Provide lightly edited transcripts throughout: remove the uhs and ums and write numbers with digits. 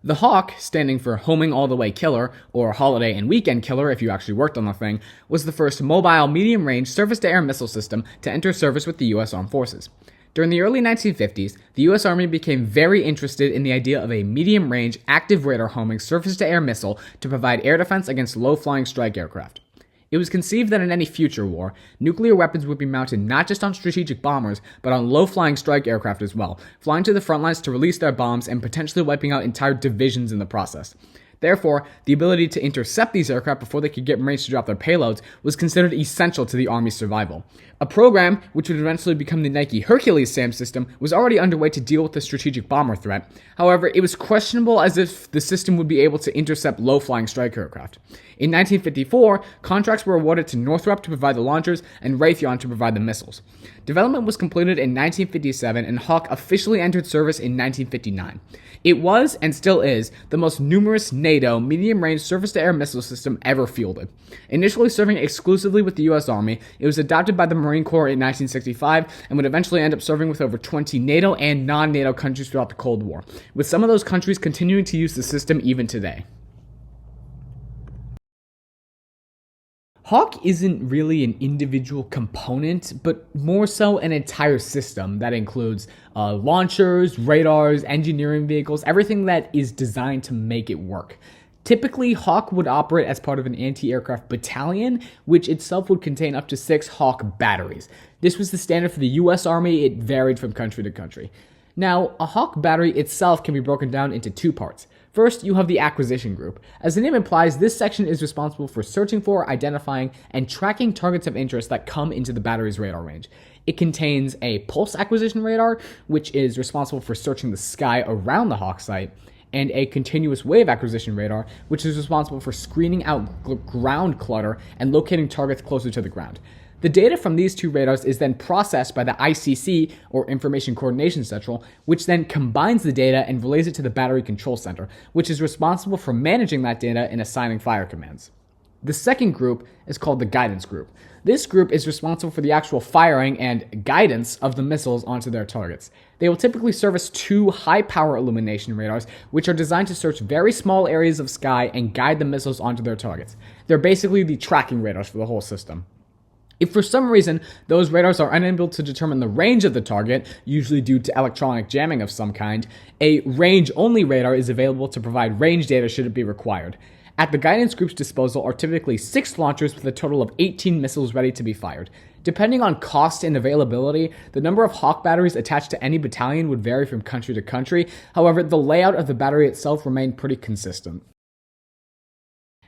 The Hawk, standing for Homing All the Way Killer, or Holiday and Weekend Killer if you actually worked on the thing, was the first mobile medium-range surface-to-air missile system to enter service with the U.S. Armed Forces. During the early 1950s, the U.S. Army became very interested in the idea of a medium-range, active radar homing surface-to-air missile to provide air defense against low-flying strike aircraft. It was conceived that in any future war, nuclear weapons would be mounted not just on strategic bombers, but on low-flying strike aircraft as well, flying to the front lines to release their bombs and potentially wiping out entire divisions in the process. Therefore, the ability to intercept these aircraft before they could get in range to drop their payloads was considered essential to the Army's survival. A program, which would eventually become the Nike Hercules SAM system, was already underway to deal with the strategic bomber threat. However, it was questionable as if the system would be able to intercept low-flying strike aircraft. In 1954, contracts were awarded to Northrop to provide the launchers and Raytheon to provide the missiles. Development was completed in 1957 and Hawk officially entered service in 1959. It was, and still is, the most numerous NATO medium-range surface-to-air missile system ever fielded. Initially serving exclusively with the U.S. Army, it was adopted by the Marine Corps in 1965 and would eventually end up serving with over 20 NATO and non-NATO countries throughout the Cold War, with some of those countries continuing to use the system even today. Hawk isn't really an individual component, but more so an entire system that includes launchers, radars, engineering vehicles, everything that is designed to make it work. Typically, Hawk would operate as part of an anti-aircraft battalion, which itself would contain up to 6 Hawk batteries. This was the standard for the U.S. Army. It varied from country to country. Now, a Hawk battery itself can be broken down into 2 parts. First, you have the acquisition group. As the name implies, this section is responsible for searching for, identifying, and tracking targets of interest that come into the battery's radar range. It contains a pulse acquisition radar, which is responsible for searching the sky around the Hawk site, and a continuous wave acquisition radar, which is responsible for screening out ground clutter and locating targets closer to the ground. The data from these 2 radars is then processed by the ICC, or Information Coordination Central, which then combines the data and relays it to the Battery Control Center, which is responsible for managing that data and assigning fire commands. The second group is called the Guidance Group. This group is responsible for the actual firing and guidance of the missiles onto their targets. They will typically service 2 high-power illumination radars, which are designed to search very small areas of sky and guide the missiles onto their targets. They're basically the tracking radars for the whole system. If for some reason those radars are unable to determine the range of the target, usually due to electronic jamming of some kind, a range-only radar is available to provide range data should it be required. At the guidance group's disposal are typically 6 launchers with a total of 18 missiles ready to be fired. Depending on cost and availability, the number of Hawk batteries attached to any battalion would vary from country to country. However, the layout of the battery itself remained pretty consistent.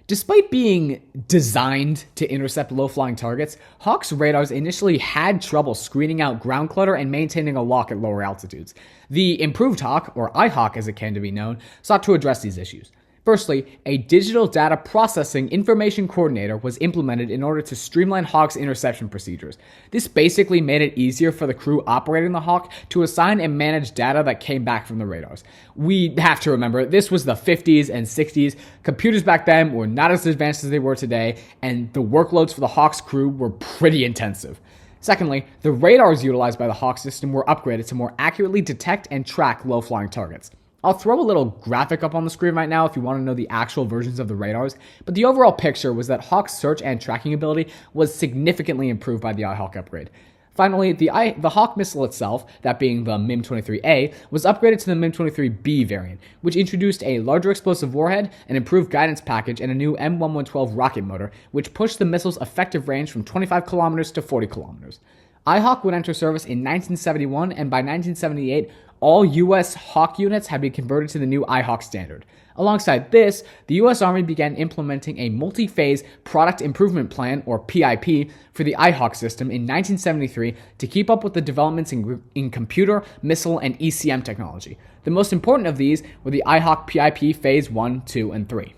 Despite being designed to intercept low-flying targets, Hawk's radars initially had trouble screening out ground clutter and maintaining a lock at lower altitudes. The improved Hawk, or iHawk as it came to be known, sought to address these issues. Firstly, a digital data processing information coordinator was implemented in order to streamline Hawk's interception procedures. This basically made it easier for the crew operating the Hawk to assign and manage data that came back from the radars. We have to remember, this was the 50s and 60s. Computers back then were not as advanced as they were today, and the workloads for the Hawk's crew were pretty intensive. Secondly, the radars utilized by the Hawk system were upgraded to more accurately detect and track low-flying targets. I'll throw a little graphic up on the screen right now if you want to know the actual versions of the radars, but the overall picture was that Hawk's search and tracking ability was significantly improved by the iHawk upgrade. Finally, the Hawk missile itself, that being the MIM-23A, was upgraded to the MIM-23B variant, which introduced a larger explosive warhead, an improved guidance package, and a new M1112 rocket motor, which pushed the missile's effective range from 25 kilometers to 40 kilometers. iHawk would enter service in 1971, and by 1978, all U.S. Hawk units had been converted to the new iHawk standard. Alongside this, the U.S. Army began implementing a multi-phase Product Improvement Plan, or PIP, for the iHawk system in 1973 to keep up with the developments in computer, missile, and ECM technology. The most important of these were the iHawk PIP Phase 1, 2, and 3.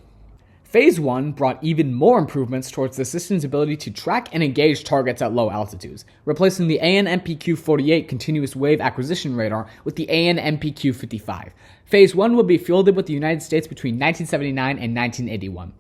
Phase 1 brought even more improvements towards the system's ability to track and engage targets at low altitudes, replacing the AN-MPQ-48 continuous wave acquisition radar with the AN-MPQ-55. Phase 1 would be fielded with the United States between 1979 and 1981.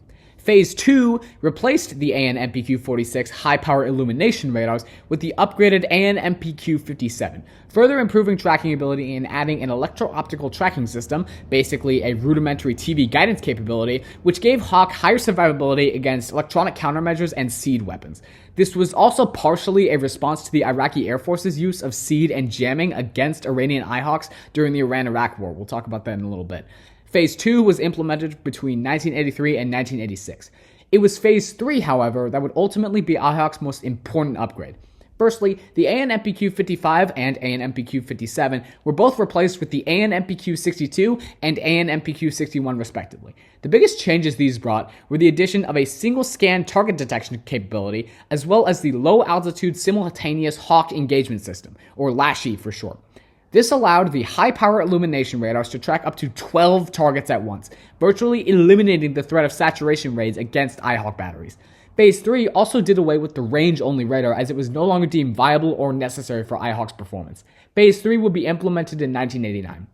Phase 2 replaced the AN/MPQ-46 high-power illumination radars with the upgraded AN/MPQ-57, further improving tracking ability and adding an electro-optical tracking system, basically a rudimentary TV guidance capability, which gave Hawk higher survivability against electronic countermeasures and SEAD weapons. This was also partially a response to the Iraqi Air Force's use of SEAD and jamming against Iranian IHawks during the Iran-Iraq War. We'll talk about that in a little bit. Phase 2 was implemented between 1983 and 1986. It was Phase 3, however, that would ultimately be IHawk's most important upgrade. Firstly, the AN/MPQ-55 and AN/MPQ-57 were both replaced with the AN/MPQ-62 and AN/MPQ-61 respectively. The biggest changes these brought were the addition of a single-scan target detection capability, as well as the low-altitude simultaneous Hawk engagement system, or LASHI for short. This allowed the high-power illumination radars to track up to 12 targets at once, virtually eliminating the threat of saturation raids against IHawk batteries. Phase 3 also did away with the range-only radar as it was no longer deemed viable or necessary for IHawk's performance. Phase 3 would be implemented in 1989.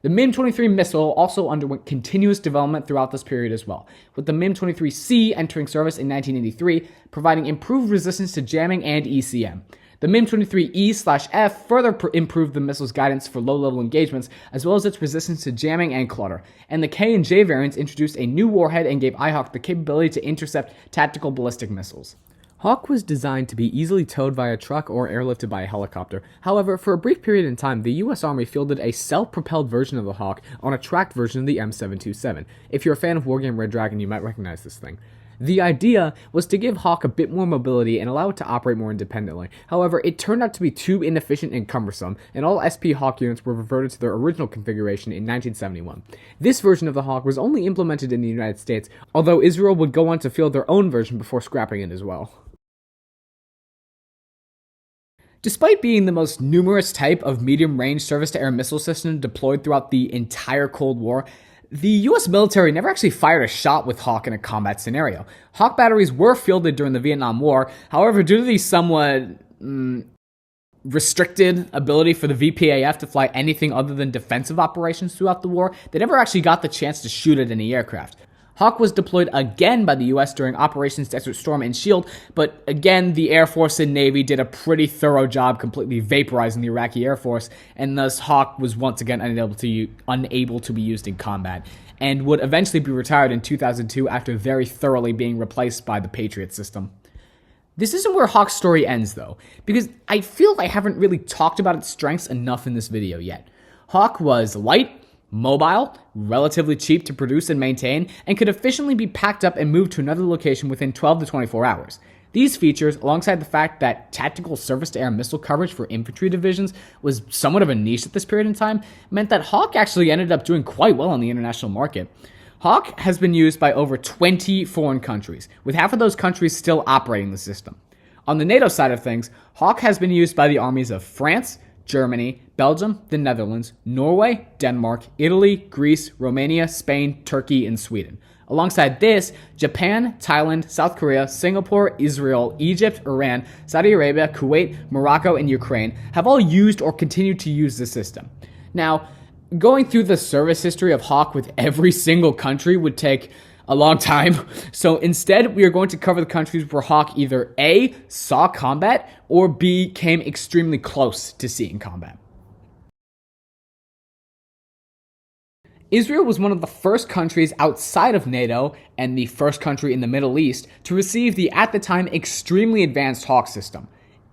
The MIM-23 missile also underwent continuous development throughout this period as well, with the MIM-23C entering service in 1983, providing improved resistance to jamming and ECM. The MIM-23E/F further improved the missile's guidance for low-level engagements, as well as its resistance to jamming and clutter. And the K and J variants introduced a new warhead and gave IHawk the capability to intercept tactical ballistic missiles. Hawk was designed to be easily towed via truck or airlifted by a helicopter. However, for a brief period in time, the U.S. Army fielded a self-propelled version of the Hawk on a tracked version of the M727. If you're a fan of Wargame Red Dragon, you might recognize this thing. The idea was to give Hawk a bit more mobility and allow it to operate more independently. However, it turned out to be too inefficient and cumbersome, and all SP Hawk units were reverted to their original configuration in 1971. This version of the Hawk was only implemented in the United States, although Israel would go on to field their own version before scrapping it as well. Despite being the most numerous type of medium-range surface-to-air missile system deployed throughout the entire Cold War, the U.S. military never actually fired a shot with Hawk in a combat scenario. Hawk batteries were fielded during the Vietnam War. However, due to the somewhat restricted ability for the VPAF to fly anything other than defensive operations throughout the war, they never actually got the chance to shoot at any aircraft. Hawk was deployed again by the U.S. during Operations Desert Storm and Shield, but again, the Air Force and Navy did a pretty thorough job completely vaporizing the Iraqi Air Force, and thus Hawk was once again unable to be used in combat, and would eventually be retired in 2002 after very thoroughly being replaced by the Patriot system. This isn't where Hawk's story ends, though, because I feel I haven't really talked about its strengths enough in this video yet. Hawk was light, mobile, relatively cheap to produce and maintain, and could efficiently be packed up and moved to another location within 12 to 24 hours. These features, alongside the fact that tactical surface-to-air missile coverage for infantry divisions was somewhat of a niche at this period in time, meant that Hawk actually ended up doing quite well on the international market. Hawk has been used by over 20 foreign countries, with half of those countries still operating the system. On the NATO side of things, Hawk has been used by the armies of France, Germany, Belgium, the Netherlands, Norway, Denmark, Italy, Greece, Romania, Spain, Turkey, and Sweden. Alongside this, Japan, Thailand, South Korea, Singapore, Israel, Egypt, Iran, Saudi Arabia, Kuwait, Morocco, and Ukraine have all used or continue to use the system. Now, going through the service history of Hawk with every single country would take a long time. So instead, we are going to cover the countries where Hawk either A, saw combat, or B, came extremely close to seeing combat. Israel was one of the first countries outside of NATO and the first country in the Middle East to receive the, at the time, extremely advanced Hawk system.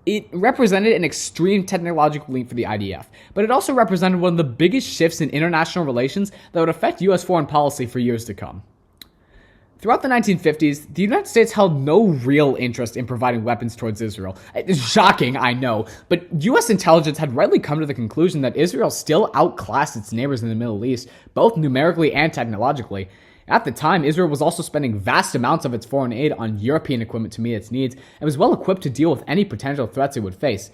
It represented an extreme technological leap for the IDF, but it also represented one of the biggest shifts in international relations that would affect U.S. foreign policy for years to come. Throughout the 1950s, the United States held no real interest in providing weapons towards Israel. It's shocking, I know, but U.S. intelligence had rightly come to the conclusion that Israel still outclassed its neighbors in the Middle East, both numerically and technologically. At the time, Israel was also spending vast amounts of its foreign aid on European equipment to meet its needs, and was well equipped to deal with any potential threats it would face.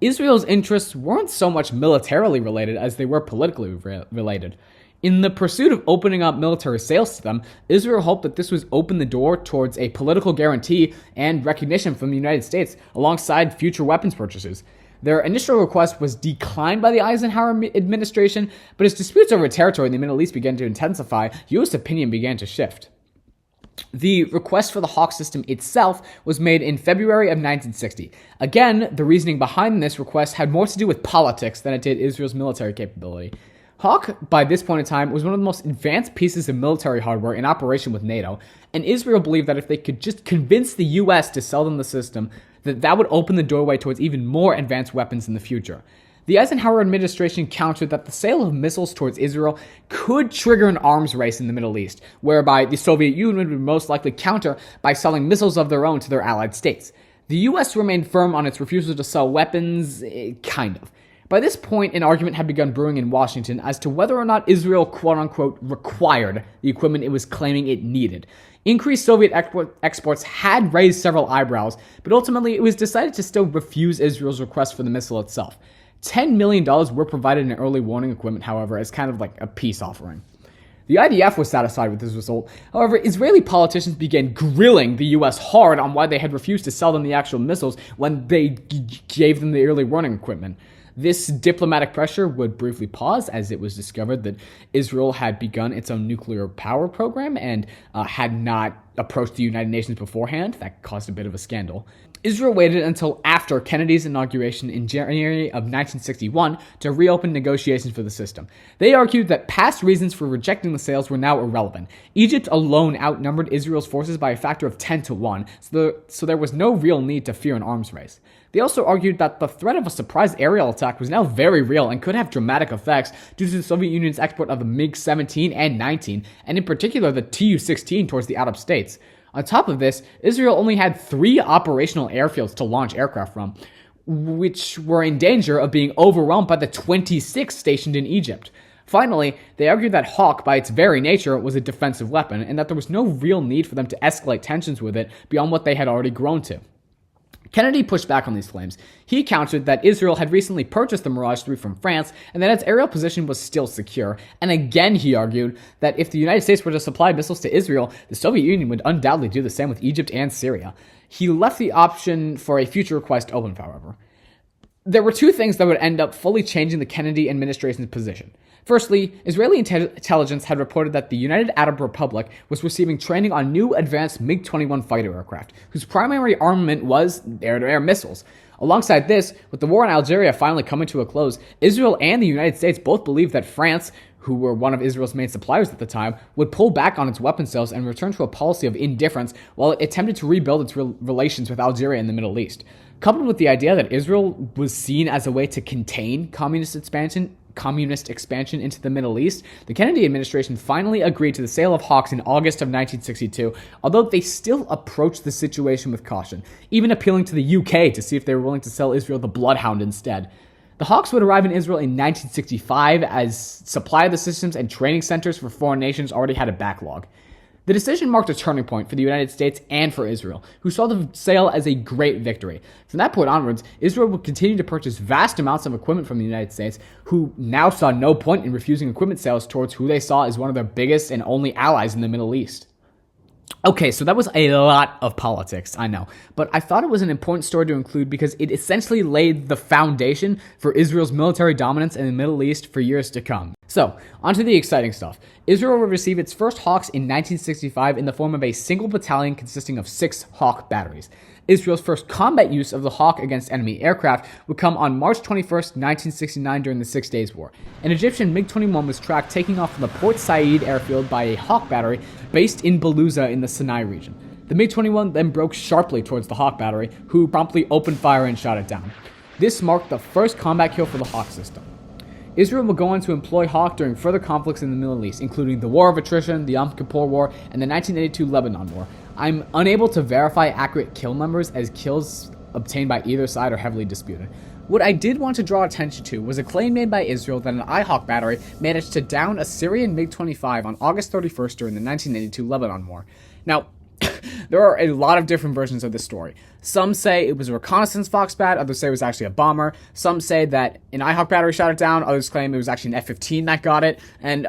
Israel's interests weren't so much militarily related as they were politically related. In the pursuit of opening up military sales to them, Israel hoped that this would open the door towards a political guarantee and recognition from the United States alongside future weapons purchases. Their initial request was declined by the Eisenhower administration, but as disputes over territory in the Middle East began to intensify, U.S. opinion began to shift. The request for the Hawk system itself was made in February of 1960. Again, the reasoning behind this request had more to do with politics than it did Israel's military capability. Hawk, by this point in time, was one of the most advanced pieces of military hardware in operation with NATO, and Israel believed that if they could just convince the US to sell them the system, that would open the doorway towards even more advanced weapons in the future. The Eisenhower administration countered that the sale of missiles towards Israel could trigger an arms race in the Middle East, whereby the Soviet Union would most likely counter by selling missiles of their own to their allied states. The US remained firm on its refusal to sell weapons, kind of. By this point, an argument had begun brewing in Washington as to whether or not Israel, quote-unquote, required the equipment it was claiming it needed. Increased Soviet exports had raised several eyebrows, but ultimately it was decided to still refuse Israel's request for the missile itself. $10 million were provided in early warning equipment, however, as kind of like a peace offering. The IDF was satisfied with this result. However, Israeli politicians began grilling the US hard on why they had refused to sell them the actual missiles when they gave them the early warning equipment. This diplomatic pressure would briefly pause as it was discovered that Israel had begun its own nuclear power program and had not approached the United Nations beforehand. That caused a bit of a scandal. Israel waited until after Kennedy's inauguration in January of 1961 to reopen negotiations for the system. They argued that past reasons for rejecting the sales were now irrelevant. Egypt alone outnumbered Israel's forces by a factor of 10-1, so there was no real need to fear an arms race. They also argued that the threat of a surprise aerial attack was now very real and could have dramatic effects due to the Soviet Union's export of the MiG-17 and 19, and in particular the Tu-16 towards the Arab states. On top of this, Israel only had 3 operational airfields to launch aircraft from, which were in danger of being overwhelmed by the 26 stationed in Egypt. Finally, they argued that Hawk, by its very nature, was a defensive weapon, and that there was no real need for them to escalate tensions with it beyond what they had already grown to. Kennedy pushed back on these claims. He countered that Israel had recently purchased the Mirage 3 from France and that its aerial position was still secure. And again, he argued that if the United States were to supply missiles to Israel, the Soviet Union would undoubtedly do the same with Egypt and Syria. He left the option for a future request open, however. There were 2 things that would end up fully changing the Kennedy administration's position. Firstly, Israeli intelligence had reported that the United Arab Republic was receiving training on new advanced MiG-21 fighter aircraft, whose primary armament was air-to-air missiles. Alongside this, with the war in Algeria finally coming to a close, Israel and the United States both believed that France, who were one of Israel's main suppliers at the time, would pull back on its weapon sales and return to a policy of indifference while it attempted to rebuild its relations with Algeria and the Middle East. Coupled with the idea that Israel was seen as a way to contain communist expansion into the Middle East, the Kennedy administration finally agreed to the sale of Hawks in August of 1962, although they still approached the situation with caution, even appealing to the UK to see if they were willing to sell Israel the Bloodhound instead. The Hawks would arrive in Israel in 1965 as supply of the systems and training centers for foreign nations already had a backlog. The decision marked a turning point for the United States and for Israel, who saw the sale as a great victory. From that point onwards, Israel would continue to purchase vast amounts of equipment from the United States, who now saw no point in refusing equipment sales towards who they saw as one of their biggest and only allies in the Middle East. Okay, so that was a lot of politics, I know, but I thought it was an important story to include because it essentially laid the foundation for Israel's military dominance in the Middle East for years to come. So, onto the exciting stuff. Israel would receive its first Hawks in 1965 in the form of a single battalion consisting of 6 Hawk batteries. Israel's first combat use of the Hawk against enemy aircraft would come on March 21st, 1969 during the 6 Days War. An Egyptian MiG-21 was tracked taking off from the Port Said airfield by a Hawk battery based in Belouza in the Sinai region. The MiG-21 then broke sharply towards the Hawk battery, who promptly opened fire and shot it down. This marked the first combat kill for the Hawk system. Israel would go on to employ Hawk during further conflicts in the Middle East, including the War of Attrition, the Yom Kippur War, and the 1982 Lebanon War. I'm unable to verify accurate kill numbers, as kills obtained by either side are heavily disputed. What I did want to draw attention to was a claim made by Israel that an IHawk battery managed to down a Syrian MiG-25 on August 31st during the 1982 Lebanon War. Now, there are a lot of different versions of this story. Some say it was a reconnaissance Foxbat, others say it was actually a bomber. Some say that an IHawk battery shot it down, others claim it was actually an F-15 that got it, and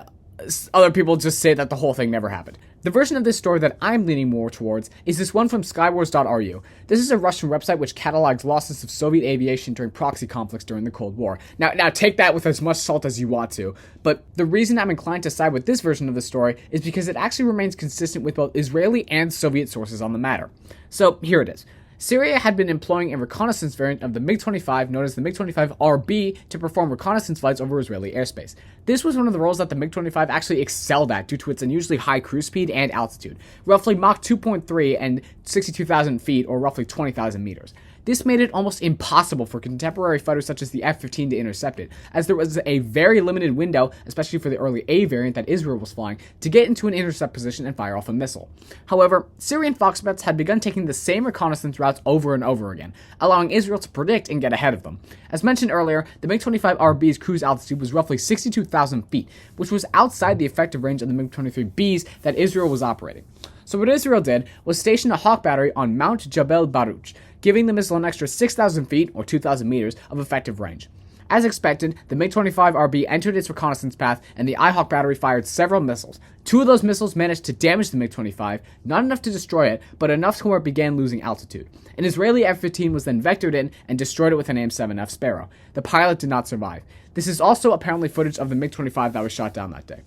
other people just say that the whole thing never happened. The version of this story that I'm leaning more towards is this one from skywars.ru. This is a Russian website which catalogs losses of Soviet aviation during proxy conflicts during the Cold War. Now take that with as much salt as you want to, but the reason I'm inclined to side with this version of the story is because it actually remains consistent with both Israeli and Soviet sources on the matter. So here it is. Syria had been employing a reconnaissance variant of the MiG-25 known as the MiG-25RB to perform reconnaissance flights over Israeli airspace. This was one of the roles that the MiG-25 actually excelled at due to its unusually high cruise speed and altitude, roughly Mach 2.3 and 62,000 feet or roughly 20,000 meters. This made it almost impossible for contemporary fighters such as the F-15 to intercept it, as there was a very limited window, especially for the early A variant that Israel was flying, to get into an intercept position and fire off a missile. However, Syrian Foxbets had begun taking the same reconnaissance routes over and over again, allowing Israel to predict and get ahead of them. As mentioned earlier, the MiG-25RB's cruise altitude was roughly 62,000 feet, which was outside the effective range of the MiG-23Bs that Israel was operating. So what Israel did was station a Hawk battery on Mount Jabal Baruch, giving the missile an extra 6,000 feet, or 2,000 meters, of effective range. As expected, the MiG-25RB entered its reconnaissance path, and the IHawk battery fired several missiles. Two of those missiles managed to damage the MiG-25, not enough to destroy it, but enough to where it began losing altitude. An Israeli F-15 was then vectored in and destroyed it with an AIM-7F Sparrow. The pilot did not survive. This is also apparently footage of the MiG-25 that was shot down that day.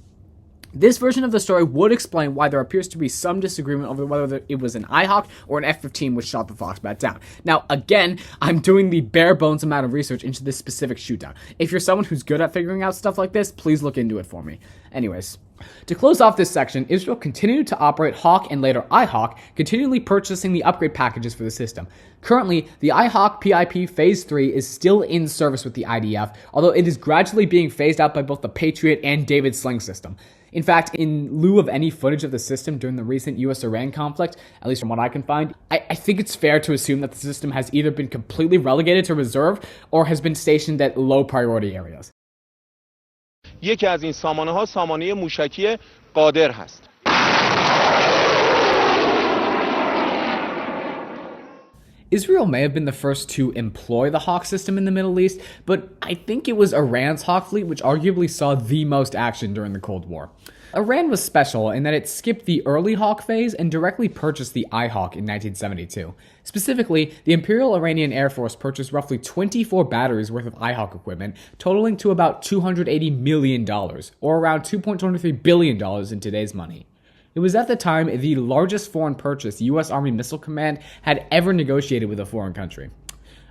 This version of the story would explain why there appears to be some disagreement over whether it was an IHawk or an F-15 which shot the Foxbat down. Now, again, I'm doing the bare bones amount of research into this specific shootdown. If you're someone who's good at figuring out stuff like this, please look into it for me. Anyways, to close off this section, Israel continued to operate Hawk and later IHawk, continually purchasing the upgrade packages for the system. Currently, the IHawk PIP Phase 3 is still in service with the IDF, although it is gradually being phased out by both the Patriot and David Sling system. In fact, in lieu of any footage of the system during the recent US-Iran conflict, at least from what I can find, I think it's fair to assume that the system has either been completely relegated to reserve or has been stationed at low priority areas. یکی از این سامانه‌ها سامانه موشکی قادر هست. Israel may have been the first to employ the Hawk system in the Middle East, but I think it was Iran's Hawk fleet which arguably saw the most action during the Cold War. Iran was special in that it skipped the early Hawk phase and directly purchased the IHawk in 1972. Specifically, the Imperial Iranian Air Force purchased roughly 24 batteries worth of IHawk equipment, totaling to about $280 million, or around $2.23 billion in today's money. It was at the time the largest foreign purchase U.S. Army Missile Command had ever negotiated with a foreign country.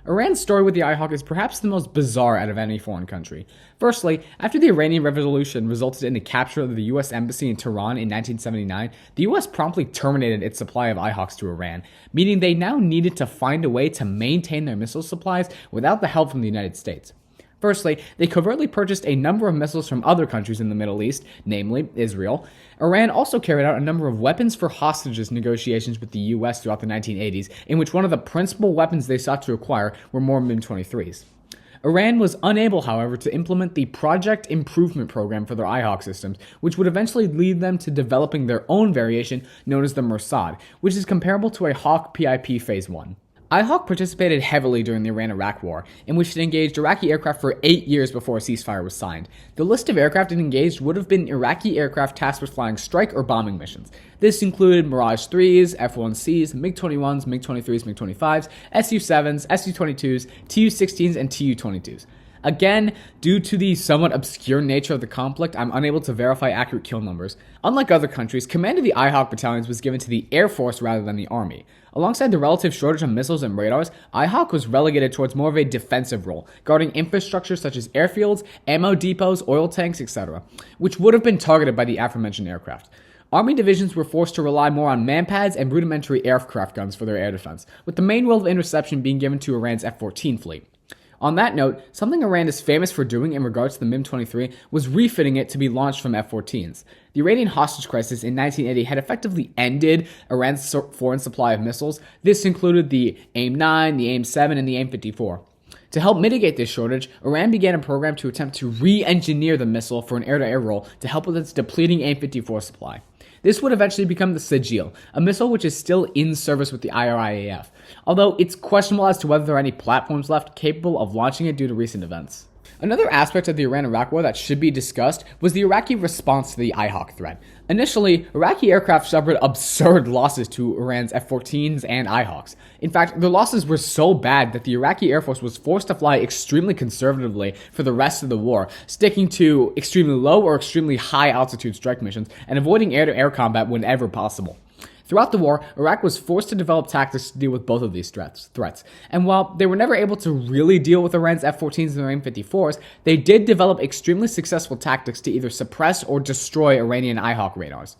Iran's story with the IHawk is perhaps the most bizarre out of any foreign country. Firstly, after the Iranian Revolution resulted in the capture of the U.S. Embassy in Tehran in 1979, the U.S. promptly terminated its supply of IHawks to Iran, meaning they now needed to find a way to maintain their missile supplies without the help from the United States. Firstly, they covertly purchased a number of missiles from other countries in the Middle East, namely Israel. Iran also carried out a number of weapons for hostages negotiations with the U.S. throughout the 1980s, in which one of the principal weapons they sought to acquire were more MiG-23s. Iran was unable, however, to implement the Project Improvement Program for their IHawk systems, which would eventually lead them to developing their own variation known as the Mersad, which is comparable to a Hawk PIP Phase 1. IHawk participated heavily during the Iran-Iraq War, in which it engaged Iraqi aircraft for 8 years before a ceasefire was signed. The list of aircraft it engaged would have been Iraqi aircraft tasked with flying strike or bombing missions. This included Mirage 3s, F-1Cs, MiG-21s, MiG-23s, MiG-25s, Su-7s, Su-22s, Tu-16s, and Tu-22s. Again, due to the somewhat obscure nature of the conflict, I'm unable to verify accurate kill numbers. Unlike other countries, command of the IHawk battalions was given to the Air Force rather than the Army. Alongside the relative shortage of missiles and radars, IHawk was relegated towards more of a defensive role, guarding infrastructure such as airfields, ammo depots, oil tanks, etc., which would have been targeted by the aforementioned aircraft. Army divisions were forced to rely more on manpads and rudimentary aircraft guns for their air defense, with the main role of interception being given to Iran's F-14 fleet. On that note, something Iran is famous for doing in regards to the MiG-23 was refitting it to be launched from F-14s. The Iranian hostage crisis in 1980 had effectively ended Iran's foreign supply of missiles. This included the AIM-9, the AIM-7, and the AIM-54. To help mitigate this shortage, Iran began a program to attempt to re-engineer the missile for an air-to-air role to help with its depleting AIM-54 supply. This would eventually become the Sigil, a missile which is still in service with the IRIAF, although it's questionable as to whether there are any platforms left capable of launching it due to recent events. Another aspect of the Iran-Iraq War that should be discussed was the Iraqi response to the IHawk threat. Initially, Iraqi aircraft suffered absurd losses to Iran's F-14s and IHawks. In fact, their losses were so bad that the Iraqi Air Force was forced to fly extremely conservatively for the rest of the war, sticking to extremely low or extremely high altitude strike missions and avoiding air-to-air combat whenever possible. Throughout the war, Iraq was forced to develop tactics to deal with both of these threats. And while they were never able to really deal with Iran's F-14s and their AIM-54s, they did develop extremely successful tactics to either suppress or destroy Iranian IHawk radars.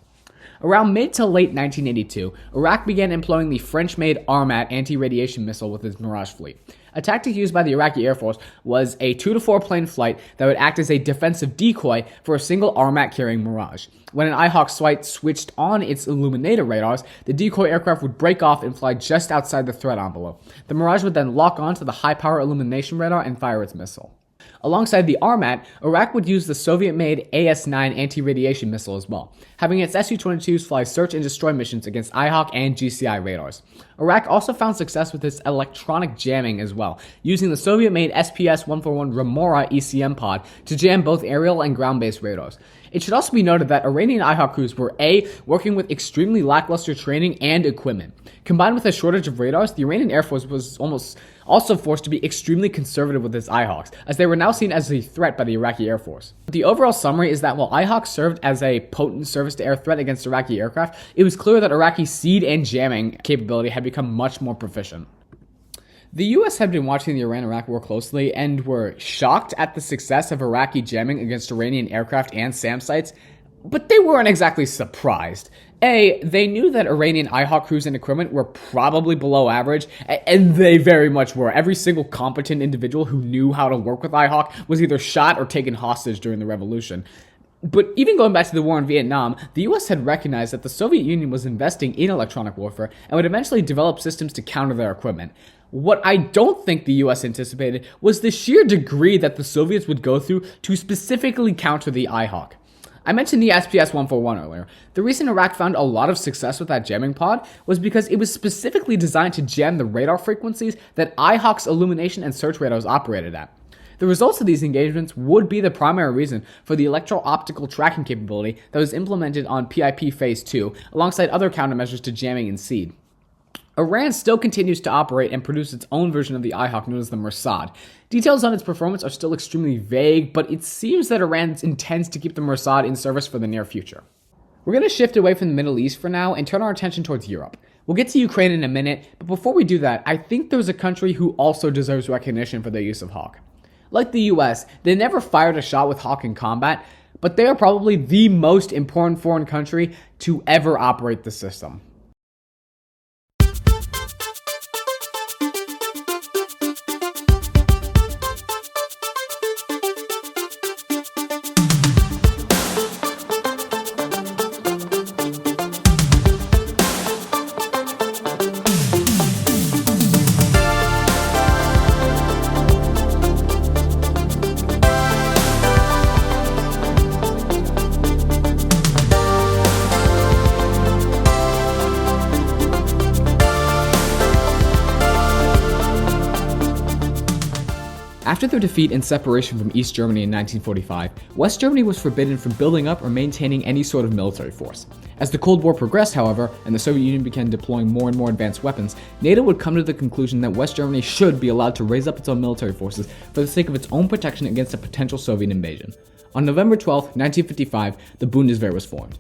Around mid to late 1982, Iraq began employing the French-made Armat anti-radiation missile with its Mirage fleet. A tactic used by the Iraqi Air Force was a 2 to 4 plane flight that would act as a defensive decoy for a single Armat-carrying Mirage. When an IHawk flight switched on its illuminator radars, the decoy aircraft would break off and fly just outside the threat envelope. The Mirage would then lock onto the high-power illumination radar and fire its missile. Alongside the Armat, Iraq would use the Soviet-made AS-9 anti-radiation missile as well, having its Su-22s fly search and destroy missions against IHawk and GCI radars. Iraq also found success with its electronic jamming as well, using the Soviet-made SPS-141 Remora ECM pod to jam both aerial and ground-based radars. It should also be noted that Iranian IHawk crews were working with extremely lackluster training and equipment. Combined with a shortage of radars, the Iranian Air Force was also forced to be extremely conservative with its IHawks, as they were now seen as a threat by the Iraqi Air Force. The overall summary is that while IHawks served as a potent surface-to-air threat against Iraqi aircraft, it was clear that Iraqi seed and jamming capability had become much more proficient. The US had been watching the Iran-Iraq war closely and were shocked at the success of Iraqi jamming against Iranian aircraft and SAM sites, but they weren't exactly surprised. They knew that Iranian IHawk crews and equipment were probably below average, and they very much were. Every single competent individual who knew how to work with IHawk was either shot or taken hostage during the revolution. But even going back to the war in Vietnam, the US had recognized that the Soviet Union was investing in electronic warfare and would eventually develop systems to counter their equipment. What I don't think the US anticipated was the sheer degree that the Soviets would go through to specifically counter the IHawk. I mentioned the SPS-141 earlier. The reason Iraq found a lot of success with that jamming pod was because it was specifically designed to jam the radar frequencies that IHawk's illumination and search radars operated at. The results of these engagements would be the primary reason for the electro-optical tracking capability that was implemented on PIP Phase 2, alongside other countermeasures to jamming and seed. Iran still continues to operate and produce its own version of the IHawk known as the Mersad. Details on its performance are still extremely vague, but it seems that Iran intends to keep the Mersad in service for the near future. We're going to shift away from the Middle East for now and turn our attention towards Europe. We'll get to Ukraine in a minute, but before we do that, I think there's a country who also deserves recognition for their use of Hawk. Like the US, they never fired a shot with Hawk in combat, but they are probably the most important foreign country to ever operate the system. After their defeat and separation from East Germany in 1945, West Germany was forbidden from building up or maintaining any sort of military force. As the Cold War progressed, however, and the Soviet Union began deploying more and more advanced weapons, NATO would come to the conclusion that West Germany should be allowed to raise up its own military forces for the sake of its own protection against a potential Soviet invasion. On November 12, 1955, the Bundeswehr was formed.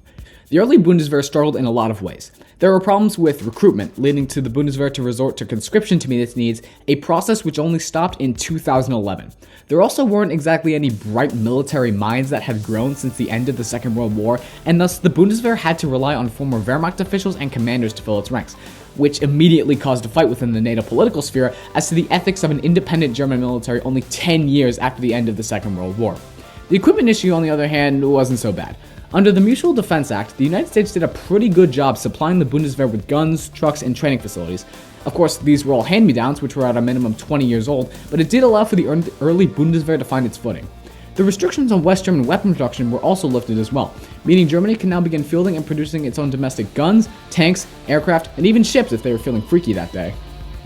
The early Bundeswehr struggled in a lot of ways. There were problems with recruitment, leading to the Bundeswehr to resort to conscription to meet its needs, a process which only stopped in 2011. There also weren't exactly any bright military minds that had grown since the end of the Second World War, and thus the Bundeswehr had to rely on former Wehrmacht officials and commanders to fill its ranks, which immediately caused a fight within the NATO political sphere as to the ethics of an independent German military only 10 years after the end of the Second World War. The equipment issue, on the other hand, wasn't so bad. Under the Mutual Defense Act, the United States did a pretty good job supplying the Bundeswehr with guns, trucks, and training facilities. Of course, these were all hand-me-downs, which were at a minimum 20 years old, but it did allow for the early Bundeswehr to find its footing. The restrictions on West German weapon production were also lifted as well, meaning Germany can now begin fielding and producing its own domestic guns, tanks, aircraft, and even ships if they were feeling freaky that day.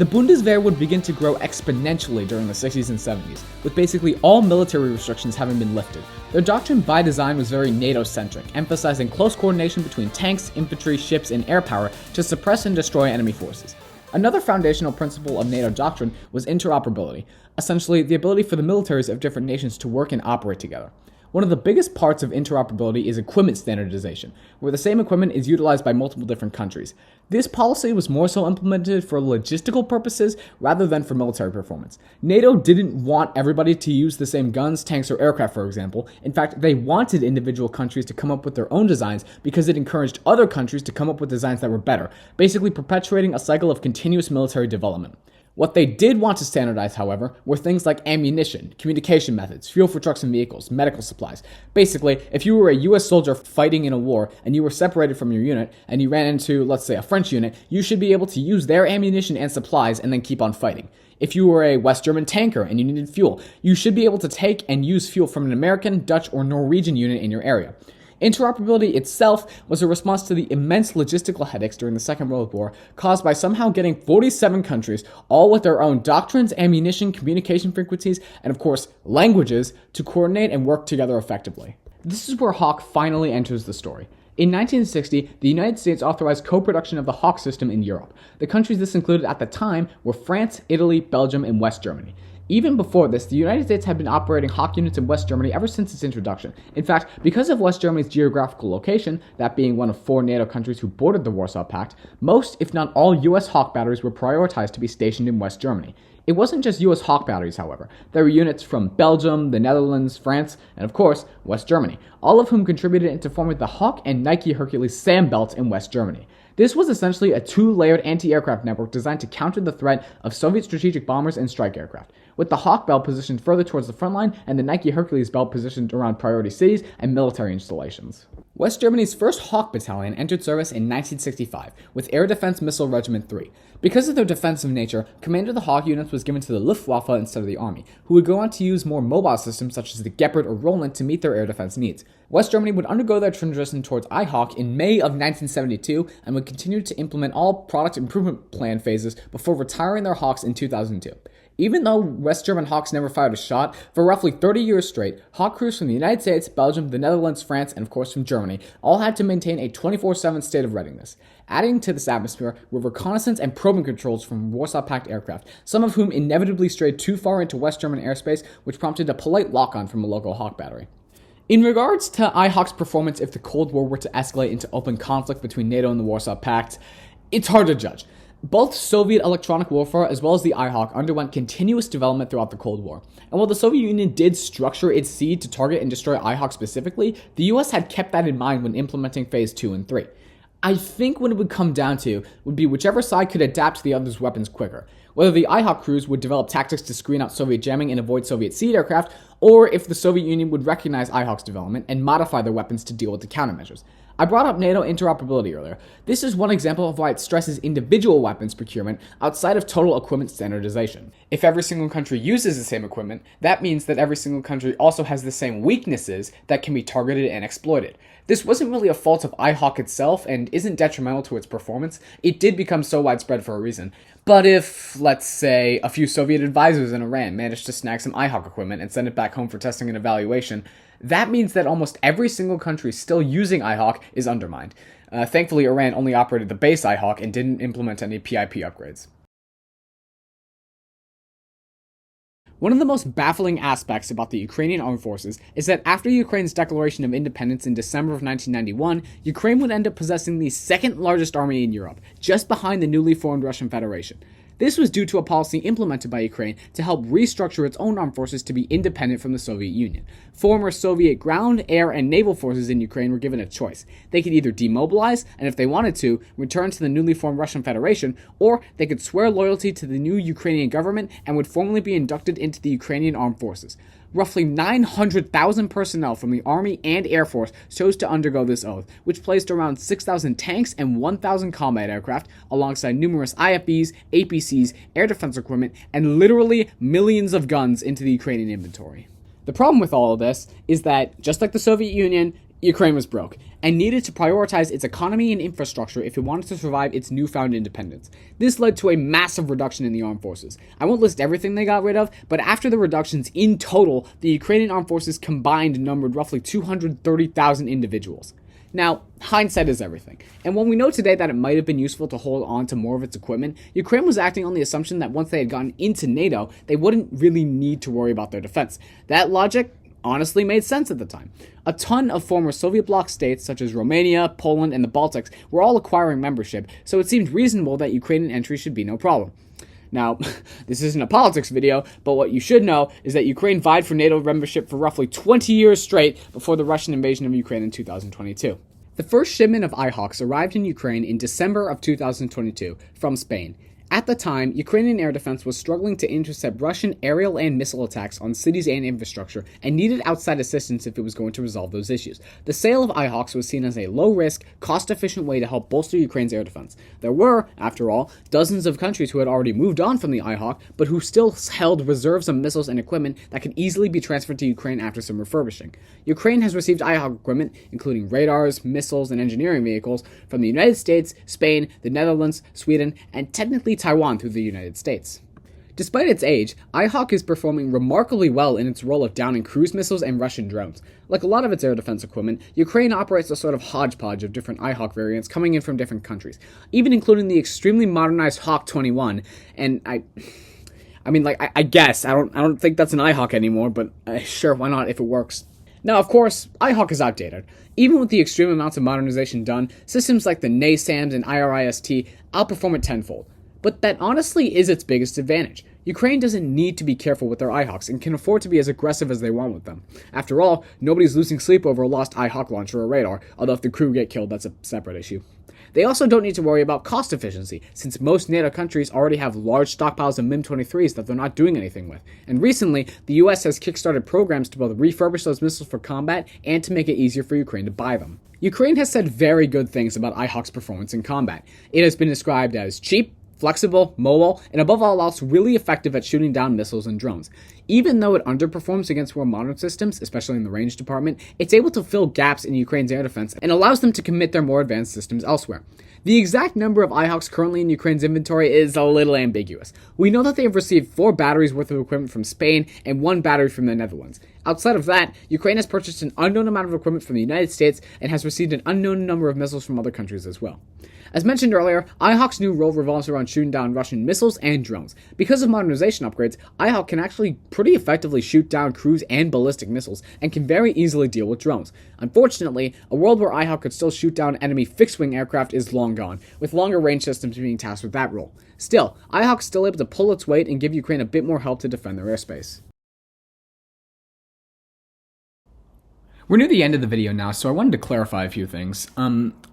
The Bundeswehr would begin to grow exponentially during the 60s and 70s, with basically all military restrictions having been lifted. Their doctrine by design was very NATO-centric, emphasizing close coordination between tanks, infantry, ships, and air power to suppress and destroy enemy forces. Another foundational principle of NATO doctrine was interoperability, essentially the ability for the militaries of different nations to work and operate together. One of the biggest parts of interoperability is equipment standardization, where the same equipment is utilized by multiple different countries. This policy was more so implemented for logistical purposes rather than for military performance. NATO didn't want everybody to use the same guns, tanks, or aircraft, for example. In fact, they wanted individual countries to come up with their own designs because it encouraged other countries to come up with designs that were better, basically perpetuating a cycle of continuous military development. What they did want to standardize, however, were things like ammunition, communication methods, fuel for trucks and vehicles, medical supplies. Basically, if you were a US soldier fighting in a war and you were separated from your unit and you ran into, let's say, a French unit, you should be able to use their ammunition and supplies and then keep on fighting. If you were a West German tanker and you needed fuel, you should be able to take and use fuel from an American, Dutch, or Norwegian unit in your area. Interoperability itself was a response to the immense logistical headaches during the Second World War caused by somehow getting 47 countries, all with their own doctrines, ammunition, communication frequencies, and of course, languages, to coordinate and work together effectively. This is where Hawk finally enters the story. In 1960, the United States authorized co-production of the Hawk system in Europe. The countries this included at the time were France, Italy, Belgium, and West Germany. Even before this, the United States had been operating Hawk units in West Germany ever since its introduction. In fact, because of West Germany's geographical location, that being one of 4 NATO countries who bordered the Warsaw Pact, most, if not all, US Hawk batteries were prioritized to be stationed in West Germany. It wasn't just US Hawk batteries, however. There were units from Belgium, the Netherlands, France, and of course, West Germany, all of whom contributed into forming the Hawk and Nike Hercules SAM belts in West Germany. This was essentially a 2-layered anti-aircraft network designed to counter the threat of Soviet strategic bombers and strike aircraft, with the Hawk belt positioned further towards the front line and the Nike Hercules belt positioned around priority cities and military installations. West Germany's 1st Hawk Battalion entered service in 1965 with Air Defense Missile Regiment 3. Because of their defensive nature, command of the Hawk units was given to the Luftwaffe instead of the Army, who would go on to use more mobile systems such as the Gepard or Roland to meet their air defense needs. West Germany would undergo their transition towards IHawk in May of 1972 and would continue to implement all product improvement plan phases before retiring their Hawks in 2002. Even though West German Hawks never fired a shot, for roughly 30 years straight, Hawk crews from the United States, Belgium, the Netherlands, France, and of course from Germany all had to maintain a 24/7 state of readiness. Adding to this atmosphere were reconnaissance and probing controls from Warsaw Pact aircraft, some of whom inevitably strayed too far into West German airspace, which prompted a polite lock-on from a local Hawk battery. In regards to IHawk's performance if the Cold War were to escalate into open conflict between NATO and the Warsaw Pact, it's hard to judge. Both Soviet electronic warfare as well as the IHawk underwent continuous development throughout the Cold War. And while the Soviet Union did structure its seed to target and destroy IHawk specifically, the US had kept that in mind when implementing Phase 2 and 3. I think what it would come down to would be whichever side could adapt to the other's weapons quicker. Whether the IHawk crews would develop tactics to screen out Soviet jamming and avoid Soviet seed aircraft, or if the Soviet Union would recognize IHawk's development and modify their weapons to deal with the countermeasures. I brought up NATO interoperability earlier. This is one example of why it stresses individual weapons procurement outside of total equipment standardization. If every single country uses the same equipment, that means that every single country also has the same weaknesses that can be targeted and exploited. This wasn't really a fault of IHawk itself and isn't detrimental to its performance. It did become so widespread for a reason. But if, let's say, a few Soviet advisors in Iran managed to snag some IHawk equipment and send it back home for testing and evaluation, that means that almost every single country still using IHawk is undermined. Thankfully, Iran only operated the base IHawk and didn't implement any PIP upgrades. One of the most baffling aspects about the Ukrainian armed forces is that after Ukraine's declaration of independence in December of 1991, Ukraine would end up possessing the second largest army in Europe, just behind the newly formed Russian Federation. This was due to a policy implemented by Ukraine to help restructure its own armed forces to be independent from the Soviet Union. Former Soviet ground, air, and naval forces in Ukraine were given a choice. They could either demobilize, and if they wanted to, return to the newly formed Russian Federation, or they could swear loyalty to the new Ukrainian government and would formally be inducted into the Ukrainian armed forces. Roughly 900,000 personnel from the Army and Air Force chose to undergo this oath, which placed around 6,000 tanks and 1,000 combat aircraft, alongside numerous IFBs, APCs, air defense equipment, and literally millions of guns into the Ukrainian inventory. The problem with all of this is that, just like the Soviet Union, Ukraine was broke and needed to prioritize its economy and infrastructure if it wanted to survive its newfound independence. This led to a massive reduction in the armed forces. I won't list everything they got rid of, but after the reductions in total, the Ukrainian armed forces combined numbered roughly 230,000 individuals. Now, hindsight is everything, and when we know today that it might have been useful to hold on to more of its equipment, Ukraine was acting on the assumption that once they had gotten into NATO, they wouldn't really need to worry about their defense. That logic honestly made sense at the time. A ton of former Soviet bloc states such as Romania, Poland, and the Baltics were all acquiring membership, so it seemed reasonable that Ukrainian entry should be no problem. Now, this isn't a politics video, but what you should know is that Ukraine vied for NATO membership for roughly 20 years straight before the Russian invasion of Ukraine in 2022. The first shipment of IHawks arrived in Ukraine in December of 2022 from Spain. At the time, Ukrainian air defense was struggling to intercept Russian aerial and missile attacks on cities and infrastructure and needed outside assistance if it was going to resolve those issues. The sale of IHawks was seen as a low-risk, cost-efficient way to help bolster Ukraine's air defense. There were, after all, dozens of countries who had already moved on from the IHawk, but who still held reserves of missiles and equipment that could easily be transferred to Ukraine after some refurbishing. Ukraine has received IHawk equipment, including radars, missiles, and engineering vehicles, from the United States, Spain, the Netherlands, Sweden, and technically Taiwan through the United States. Despite its age, IHawk is performing remarkably well in its role of downing cruise missiles and Russian drones. Like a lot of its air defense equipment, Ukraine operates a sort of hodgepodge of different IHawk variants coming in from different countries, even including the extremely modernized Hawk 21, and I guess, I don't think that's an IHawk anymore, but sure, why not if it works. Now, of course, IHawk is outdated. Even with the extreme amounts of modernization done, systems like the NASAMS and IRIS-T outperform it tenfold. But that honestly is its biggest advantage. Ukraine doesn't need to be careful with their IHawks and can afford to be as aggressive as they want with them. After all, nobody's losing sleep over a lost IHawk launcher or radar, although if the crew get killed, that's a separate issue. They also don't need to worry about cost efficiency, since most NATO countries already have large stockpiles of MiM-23s that they're not doing anything with. And recently, the US has kickstarted programs to both refurbish those missiles for combat and to make it easier for Ukraine to buy them. Ukraine has said very good things about IHawk's performance in combat. It has been described as cheap, flexible, mobile, and above all else, really effective at shooting down missiles and drones. Even though it underperforms against more modern systems, especially in the range department, it's able to fill gaps in Ukraine's air defense and allows them to commit their more advanced systems elsewhere. The exact number of IHawks currently in Ukraine's inventory is a little ambiguous. We know that they have received 4 batteries worth of equipment from Spain and 1 battery from the Netherlands. Outside of that, Ukraine has purchased an unknown amount of equipment from the United States and has received an unknown number of missiles from other countries as well. As mentioned earlier, IHawk's new role revolves around shooting down Russian missiles and drones. Because of modernization upgrades, IHawk can actually pretty effectively shoot down cruise and ballistic missiles, and can very easily deal with drones. Unfortunately, a world where IHawk could still shoot down enemy fixed-wing aircraft is long gone, with longer range systems being tasked with that role. Still, IHawk's still able to pull its weight and give Ukraine a bit more help to defend their airspace. We're near the end of the video now, so I wanted to clarify a few things.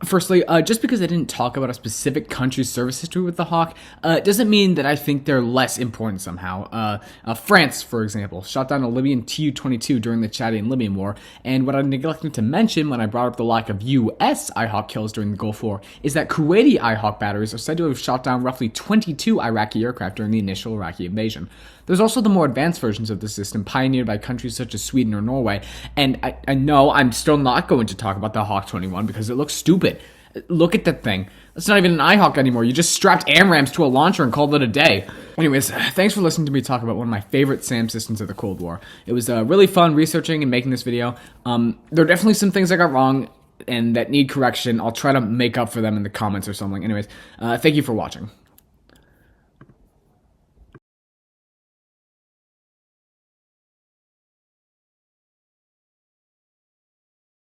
Firstly, just because I didn't talk about a specific country's service history with the Hawk, doesn't mean that I think they're less important somehow. France, for example, shot down a Libyan Tu-22 during the Chadian-Libyan War, and what I neglected to mention when I brought up the lack of U.S. IHawk kills during the Gulf War is that Kuwaiti IHawk batteries are said to have shot down roughly 22 Iraqi aircraft during the initial Iraqi invasion. There's also the more advanced versions of the system pioneered by countries such as Sweden or Norway, and I know I'm still not going to talk about the Hawk 21 because it looks stupid. Look at that thing. That's not even an IHawk anymore. You just strapped AMRAAMs to a launcher and called it a day. Anyways, thanks for listening to me talk about one of my favorite SAM systems of the Cold War. It was really fun researching and making this video. There are definitely some things I got wrong and that need correction. I'll try to make up for them in the comments or something. Anyways, thank you for watching.